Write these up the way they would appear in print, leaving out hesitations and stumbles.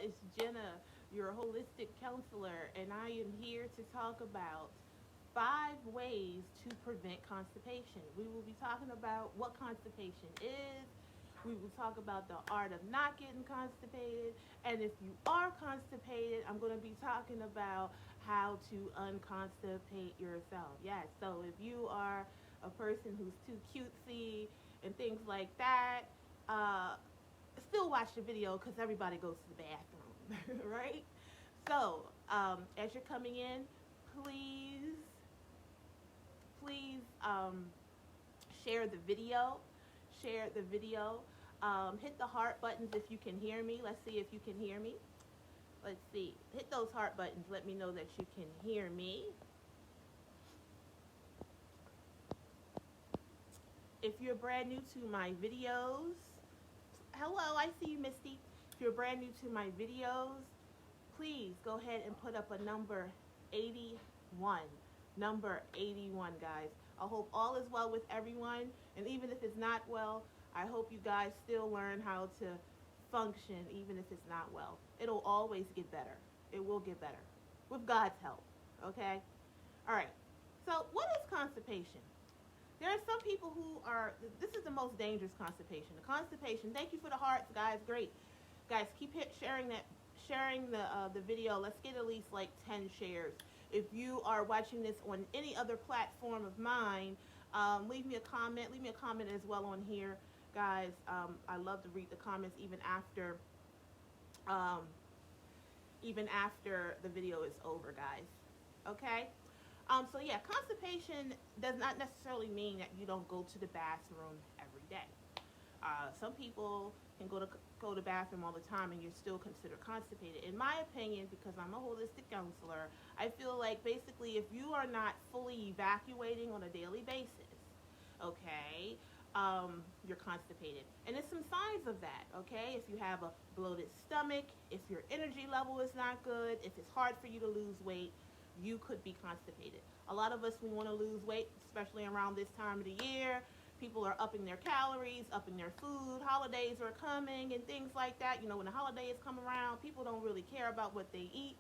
It's Jenna, your holistic counselor, and I am here to talk about 5 ways to prevent constipation. We will be talking about what constipation is. We will talk about the art of not getting constipated. And if you are constipated, I'm going to be talking about how to unconstipate yourself. Yes, so if you are a person who's too cutesy and things like that, uh, still watch the video because everybody goes to the bathroom, right? So, as you're coming in, please, please share the video. Share the video. Hit the heart buttons if you can hear me. Let's see if you can hear me. Let's see. Hit those heart buttons. Let me know that you can hear me. If you're brand new to my videos, hello, I see you, Misty. If you're brand new to my videos, please go ahead and put up a number 81. Number 81, guys. I hope all is well with everyone. And even if it's not well, I hope you guys still learn how to function, even if it's not well. It'll always get better. It will get better with God's help. Okay? All right. So, what is constipation? There are some people who are, this is the most dangerous constipation. The constipation, thank you for the hearts, guys. Great. Guys, keep sharing that, sharing the video. Let's get at least like 10 shares. If you are watching this on any other platform of mine, leave me a comment. Leave me a comment as well on here, guys. I love to read the comments um, even after the video is over, guys. Okay? So yeah, constipation does not necessarily mean that you don't go to the bathroom every day. Some people can go to the bathroom all the time and you're still considered constipated. In my opinion, because I'm a holistic counselor, I feel like basically if you are not fully evacuating on a daily basis, okay, you're constipated. And there's some signs of that, okay? If you have a bloated stomach, if your energy level is not good, if it's hard for you to lose weight, you could be constipated. A lot of us, we want to lose weight, especially around this time of the year. People are upping their calories, upping their food. Holidays are coming and things like that. You know, when the holidays come around, people don't really care about what they eat.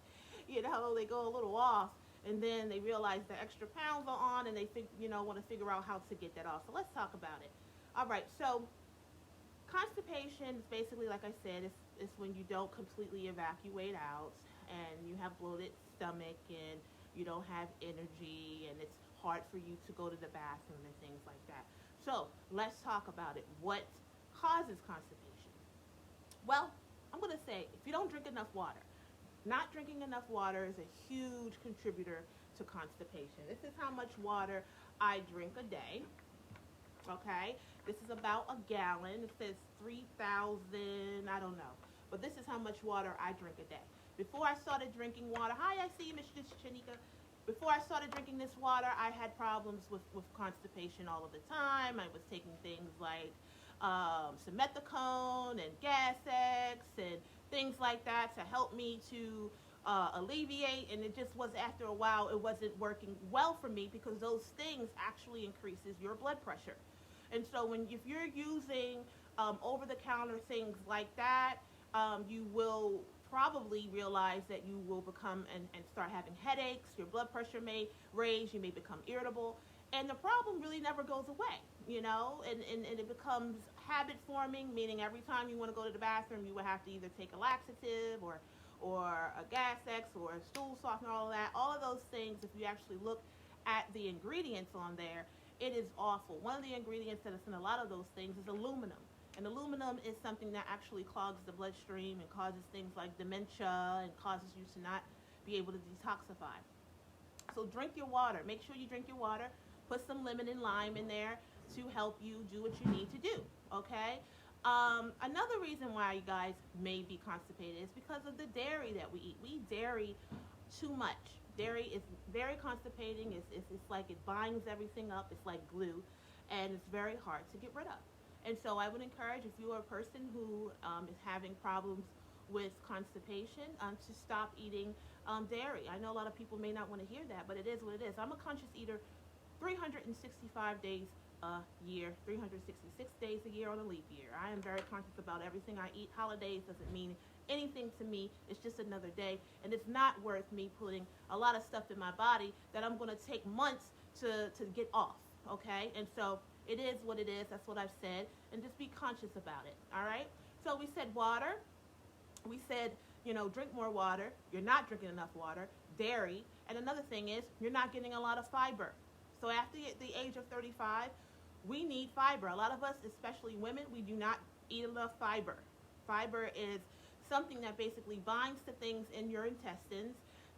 You know, they go a little off, and then they realize the extra pounds are on, and they want to figure out how to get that off. So let's talk about it. All right, so constipation is basically, like I said, it's when you don't completely evacuate out and you have bloated stomach and you don't have energy and it's hard for you to go to the bathroom and things like that. So let's talk about it. What causes constipation? Well, I'm going to say if you don't drink enough water, not drinking enough water is a huge contributor to constipation. This is how much water I drink a day. Okay, this is about a gallon. It says 3,000, I don't know. But this is how much water I drink a day. Before I started drinking water, hi, I see you, Miss Shanika. Before I started drinking this water, I had problems with constipation all of the time. I was taking things like simethicone and Gas X and things like that to help me to alleviate, and it just was, after a while, it wasn't working well for me because those things actually increases your blood pressure. And so if you're using over-the-counter things like that, you will probably realize that you will become and start having headaches. Your blood pressure may raise. You may become irritable. And the problem really never goes away, you know, and it becomes habit forming, meaning every time you want to go to the bathroom, you will have to either take a laxative or a Gas X or a stool softener, all of that. All of those things, if you actually look at the ingredients on there, it is awful. One of the ingredients that is in a lot of those things is aluminum. And aluminum is something that actually clogs the bloodstream and causes things like dementia and causes you to not be able to detoxify. So drink your water. Make sure you drink your water. Put some lemon and lime in there to help you do what you need to do, okay? Another reason why you guys may be constipated is because of the dairy that we eat. We eat dairy too much. Dairy is very constipating. It's like it binds everything up. It's like glue, and it's very hard to get rid of. And so I would encourage, if you are a person who is having problems with constipation, to stop eating dairy. I know a lot of people may not want to hear that, but it is what it is. I'm a conscious eater 365 days a year, 366 days a year on a leap year. I am very conscious about everything I eat. Holidays doesn't mean anything to me. It's just another day, and it's not worth me putting a lot of stuff in my body that I'm going to take months to get off, okay? And so it is what it is. That's what I've said, and just be conscious about it, all right? So we said water. We said, drink more water. You're not drinking enough water. Dairy. And another thing is you're not getting a lot of fiber. So after the age of 35, we need fiber. A lot of us, especially women, we do not eat enough fiber. Fiber is something that basically binds to things in your intestines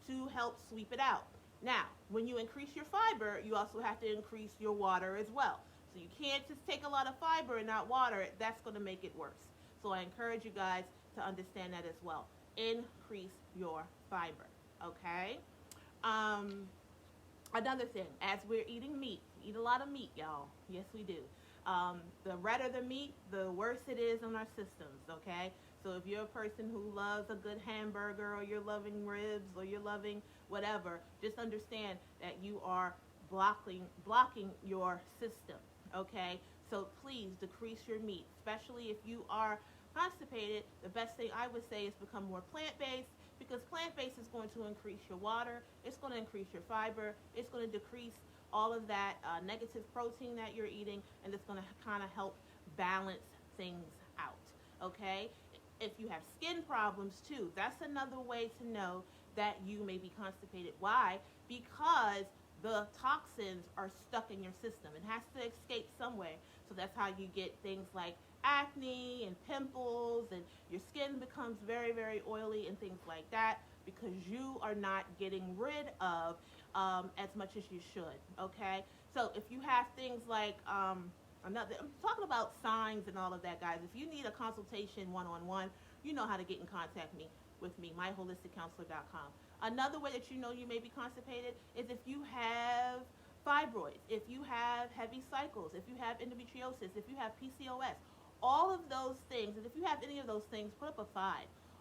to help sweep it out. Now, when you increase your fiber, you also have to increase your water as well. So you can't just take a lot of fiber and not water it. That's going to make it worse. So I encourage you guys to understand that as well. Increase your fiber, okay? Another thing, as we're eating meat, we eat a lot of meat, y'all. Yes, we do. The redder the meat, the worse it is on our systems, okay? So if you're a person who loves a good hamburger, or you're loving ribs, or you're loving whatever, just understand that you are blocking your system, okay? So please decrease your meat, especially if you are constipated. The best thing I would say is become more plant-based, because plant-based is going to increase your water, it's going to increase your fiber, it's going to decrease all of that negative protein that you're eating, and it's going to kind of help balance things out, okay? If you have skin problems too, that's another way to know that you may be constipated. Why? Because the toxins are stuck in your system. It has to escape somewhere. So that's how you get things like acne and pimples, and your skin becomes very, very oily and things like that, because you are not getting rid of as much as you should, okay? So if you have things like, I'm talking about signs and all of that, guys. If you need a consultation one-on-one, you know how to get in contact with me, myholisticcounselor.com. Another way that you know you may be constipated is if you have fibroids, if you have heavy cycles, if you have endometriosis, if you have PCOS, all of those things, and if you have any of those things, put up a 5.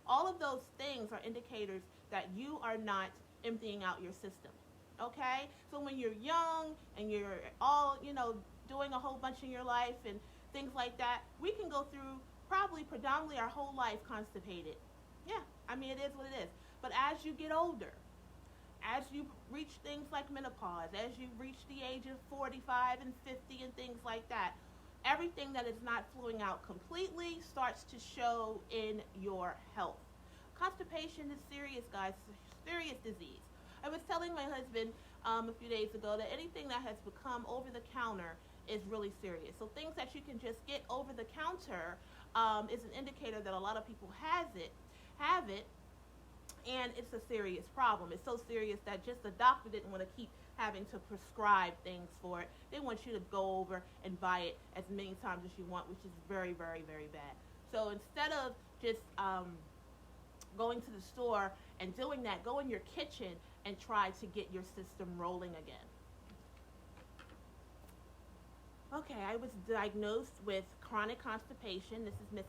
All of those things are indicators that you are not emptying out your system, okay? So when you're young and you're all, doing a whole bunch in your life and things like that, we can go through probably predominantly our whole life constipated. Yeah, I mean, it is what it is. But as you get older, as you reach things like menopause, as you reach the age of 45 and 50 and things like that, everything that is not flowing out completely starts to show in your health. Constipation is serious, guys. It's a serious disease. I was telling my husband a few days ago that anything that has become over the counter is really serious. So things that you can just get over the counter is an indicator that a lot of people have it, and it's a serious problem. It's so serious that just the doctor didn't want to keep having to prescribe things for it. They want you to go over and buy it as many times as you want, which is very, very, very bad. So instead of just going to the store and doing that, go in your kitchen and try to get your system rolling again. Okay, I was diagnosed with chronic constipation. This is Miss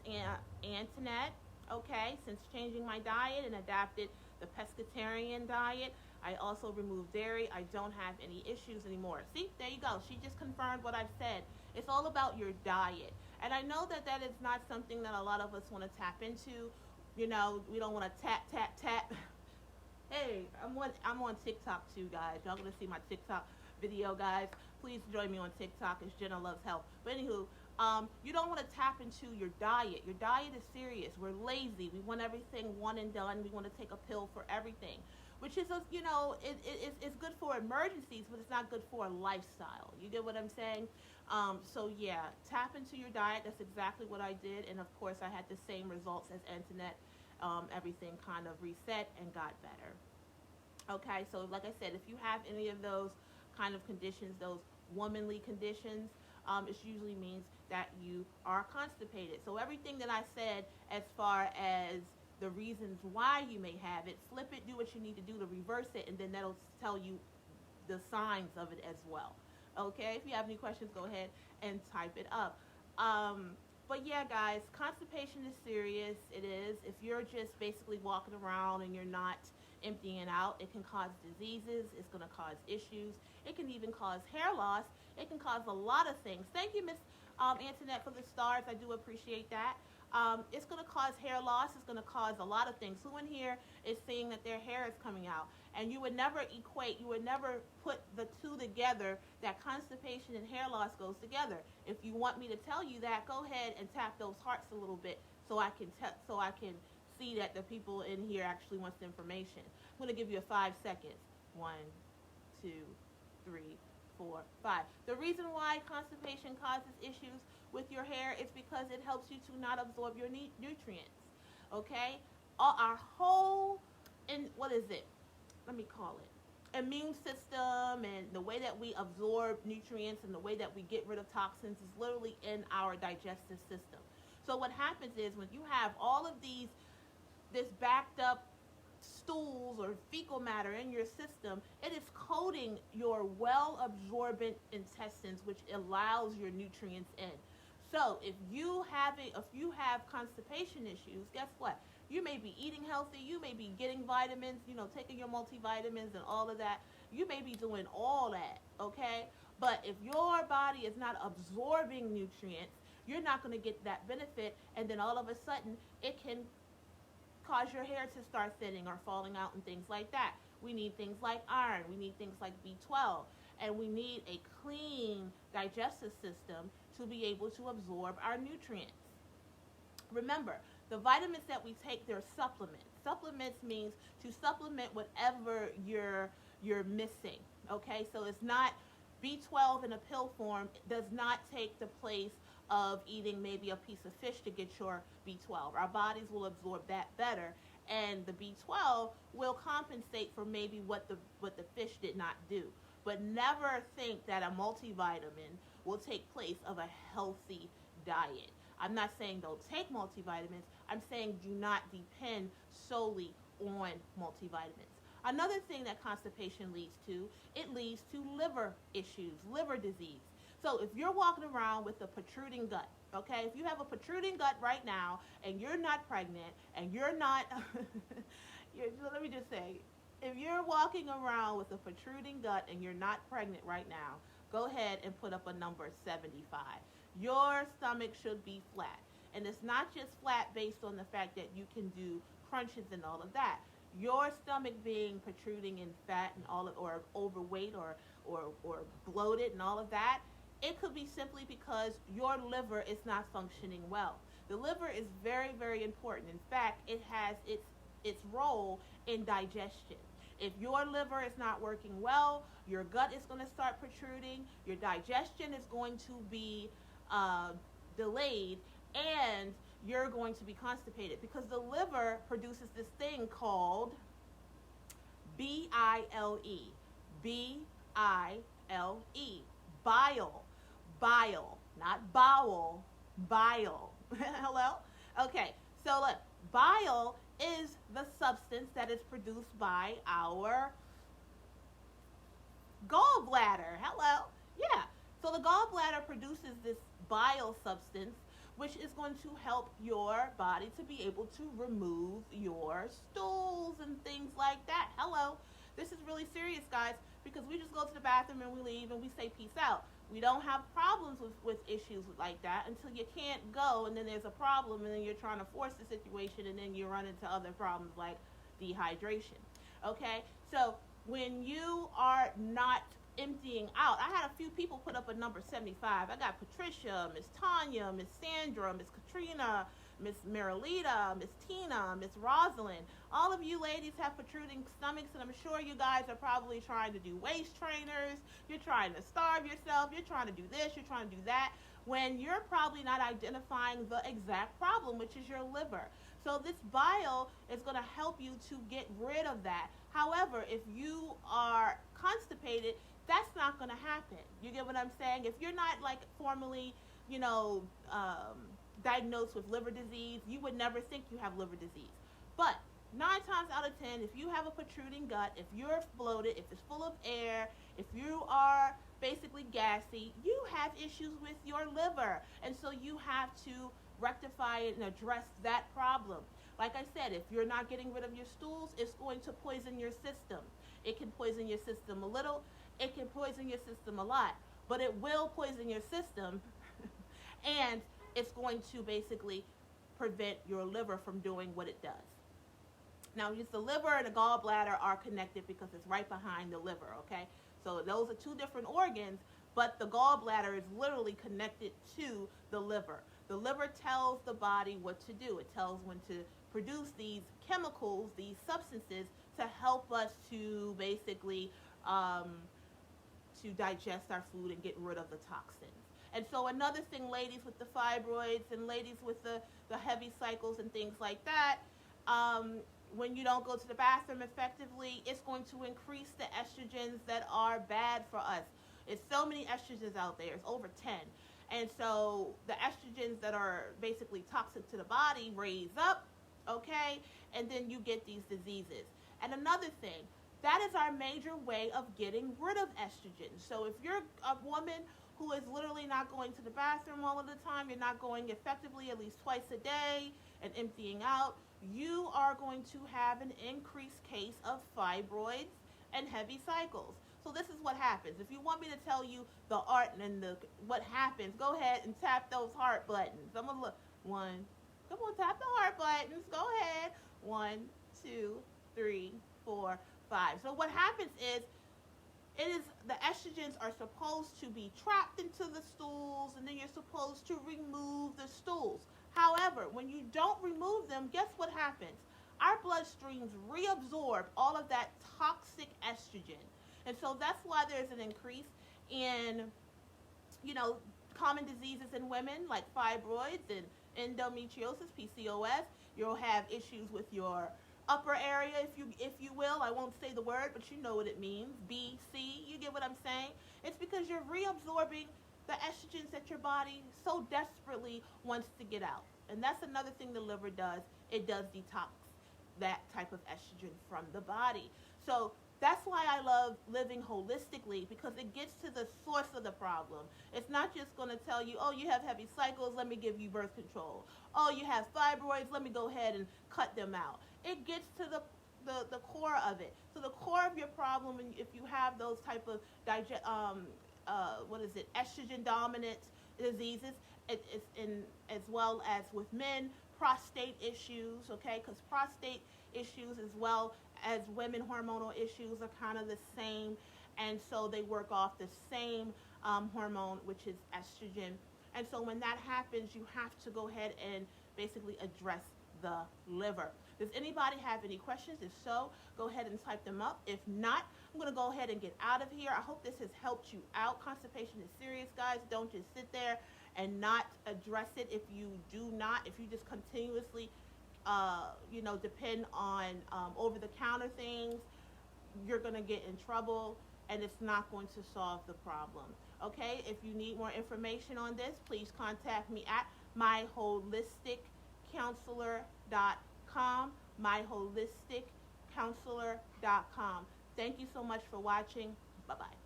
Antoinette. Okay, since changing my diet and adapted the pescatarian diet, I also removed dairy. I don't have any issues anymore. See, there you go. She just confirmed what I've said. It's all about your diet. And I know that that is not something that a lot of us want to tap into. We don't want to tap. Hey, I'm on TikTok too, guys. Y'all gonna see my TikTok video, guys. Please join me on TikTok. It's Jenna Loves Health. But anywho, you don't want to tap into your diet. Your diet is serious. We're lazy. We want everything one and done. We want to take a pill for everything, which is, it's good for emergencies, but it's not good for a lifestyle. You get what I'm saying? So yeah, tap into your diet. That's exactly what I did. And of course, I had the same results as Antoinette. Everything kind of reset and got better. Okay, so like I said, if you have any of those kind of conditions, those womanly conditions, it usually means that you are constipated. So everything that I said as far as the reasons why you may have it, flip it, do what you need to do to reverse it, and then that'll tell you the signs of it as well. Okay, if you have any questions, go ahead and type it up. But yeah, guys, constipation is serious. It is. If you're just basically walking around and you're not emptying out, it can cause diseases. It's going to cause issues. It can even cause hair loss It can cause a lot of things. Thank you, Miss Antoinette, for the stars. I do appreciate that. It's going to cause hair loss. It's going to cause a lot of things. Who in here is seeing that their hair is coming out? And you would never equate, you would never put the two together, that constipation and hair loss goes together. If you want me to tell you that, go ahead and tap those hearts a little bit so I can see that the people in here actually wants the information. I'm going to give you a 5 seconds. 1, 2, 3, 4, 5. The reason why constipation causes issues with your hair is because it helps you to not absorb your nutrients. Okay? Our whole, what is it? Let me call it, immune system and the way that we absorb nutrients and the way that we get rid of toxins is literally in our digestive system. So what happens is when you have all of this backed up stools or fecal matter in your system, it is coating your well-absorbent intestines, which allows your nutrients in. So if you have constipation issues, guess what? You may be eating healthy, you may be getting vitamins, taking your multivitamins and all of that. You may be doing all that, okay? But if your body is not absorbing nutrients, you're not going to get that benefit, and then all of a sudden it can cause your hair to start thinning or falling out and things like that. We need things like iron, we need things like B12, and we need a clean digestive system to be able to absorb our nutrients. Remember, the vitamins that we take, they're supplements. Supplements means to supplement whatever you're missing, okay? So it's not B12 in a pill form. It does not take the place of eating maybe a piece of fish to get your B12. Our bodies will absorb that better, and the B12 will compensate for maybe what the fish did not do. But never think that a multivitamin will take place of a healthy diet. I'm not saying don't take multivitamins. I'm saying do not depend solely on multivitamins. Another thing that constipation leads to, it leads to liver issues, liver disease. So if you're walking around with a protruding gut, okay, if you have a protruding gut right now and you're not pregnant and you're not, let me just say, if you're walking around with a protruding gut and you're not pregnant right now, go ahead and put up a number 75. Your stomach should be flat. And it's not just flat based on the fact that you can do crunches and all of that. Your stomach being protruding and fat and all of, or overweight or bloated and all of that, it could be simply because your liver is not functioning well. The liver is very, very important. In fact, it has its role in digestion. If your liver is not working well, your gut is going to start protruding, your digestion is going to be delayed, and you're going to be constipated because the liver produces this thing called B-I-L-E. B-I-L-E. Bile. Bile. Not bowel. Bile. Hello? Okay, so look, bile is the substance that is produced by our gallbladder. Hello? Yeah. So the gallbladder produces this bile substance, which is going to help your body to be able to remove your stools and things like that. Hello. This is really serious, guys, because we just go to the bathroom and we leave and we say peace out. We don't have problems with issues like that until you can't go, and then there's a problem, and then you're trying to force the situation, and then you run into other problems like dehydration. Okay? So when you are not emptying out, I had a few people put up a number 75. I got Patricia, Miss Tanya, Miss Sandra, Miss Katrina, Miss Marilita, Miss Tina, Miss Rosalind. All of you ladies have protruding stomachs, and I'm sure you guys are probably trying to do waist trainers. You're trying to starve yourself. You're trying to do this. You're trying to do that, when you're probably not identifying the exact problem, which is your liver. So this bile is going to help you to get rid of that. However, if you are constipated, that's not going to happen. You get what I'm saying? If you're not like formally, diagnosed with liver disease, you would never think you have liver disease. But 9 times out of 10, if you have a protruding gut, if you're bloated, if it's full of air, if you are basically gassy, you have issues with your liver. And so you have to rectify it and address that problem. Like I said, if you're not getting rid of your stools, it's going to poison your system. It can poison your system a little. It can poison your system a lot. but it will poison your system and it's going to basically prevent your liver from doing what it does. Now, just the liver and the gallbladder are connected because it's right behind the liver, okay? So those are two different organs, but the gallbladder is literally connected to the liver. The liver tells the body what to do. It tells when to produce these chemicals, these substances, to help us to basically to digest our food and get rid of the toxins. And so another thing, ladies with the fibroids and ladies with the heavy cycles and things like that, when you don't go to the bathroom effectively, it's going to increase the estrogens that are bad for us. It's so many estrogens out there. It's over 10. And so the estrogens that are basically toxic to the body raise up, okay? And then you get these diseases. And another thing, that is our major way of getting rid of estrogen. So if you're a woman who is literally not going to the bathroom all of the time, you're not going effectively at least twice a day and emptying out, you are going to have an increased case of fibroids and heavy cycles. So this is what happens. If you want me to tell you the art and what happens, go ahead and tap those heart buttons. I'm gonna look. One. Come on, tap the heart buttons. Go ahead. 1, 2, 3, 4, 5. So what happens is, the estrogens are supposed to be trapped into the stools, and then you're supposed to remove the stools. However, when you don't remove them, guess what happens? Our bloodstreams reabsorb all of that toxic estrogen. And so that's why there's an increase in, common diseases in women like fibroids and endometriosis, PCOS. You'll have issues with your upper area, if you will. I won't say the word, but you know what it means. B, C, you get what I'm saying? It's because you're reabsorbing the estrogens that your body so desperately wants to get out. And that's another thing the liver does. It does detox that type of estrogen from the body. So that's why I love living holistically, because it gets to the source of the problem. It's not just going to tell you, oh, you have heavy cycles, let me give you birth control. Oh, you have fibroids, let me go ahead and cut them out. It gets to the core of it. So the core of your problem, and if you have those type of estrogen dominant diseases, it's in, as well as with men, prostate issues, okay? Because prostate issues as well as women hormonal issues are kind of the same, and so they work off the same hormone, which is estrogen. And so when that happens, you have to go ahead and basically address the liver. Does anybody have any questions? If so, go ahead and type them up. If not, I'm going to go ahead and get out of here. I hope this has helped you out. Constipation is serious, guys. Don't just sit there and not address it. If you just continuously depend on over-the-counter things, you're going to get in trouble, and it's not going to solve the problem. Okay? If you need more information on this, please contact me at myholisticcounselor.com, myholisticcounselor.com. Thank you so much for watching. Bye-bye.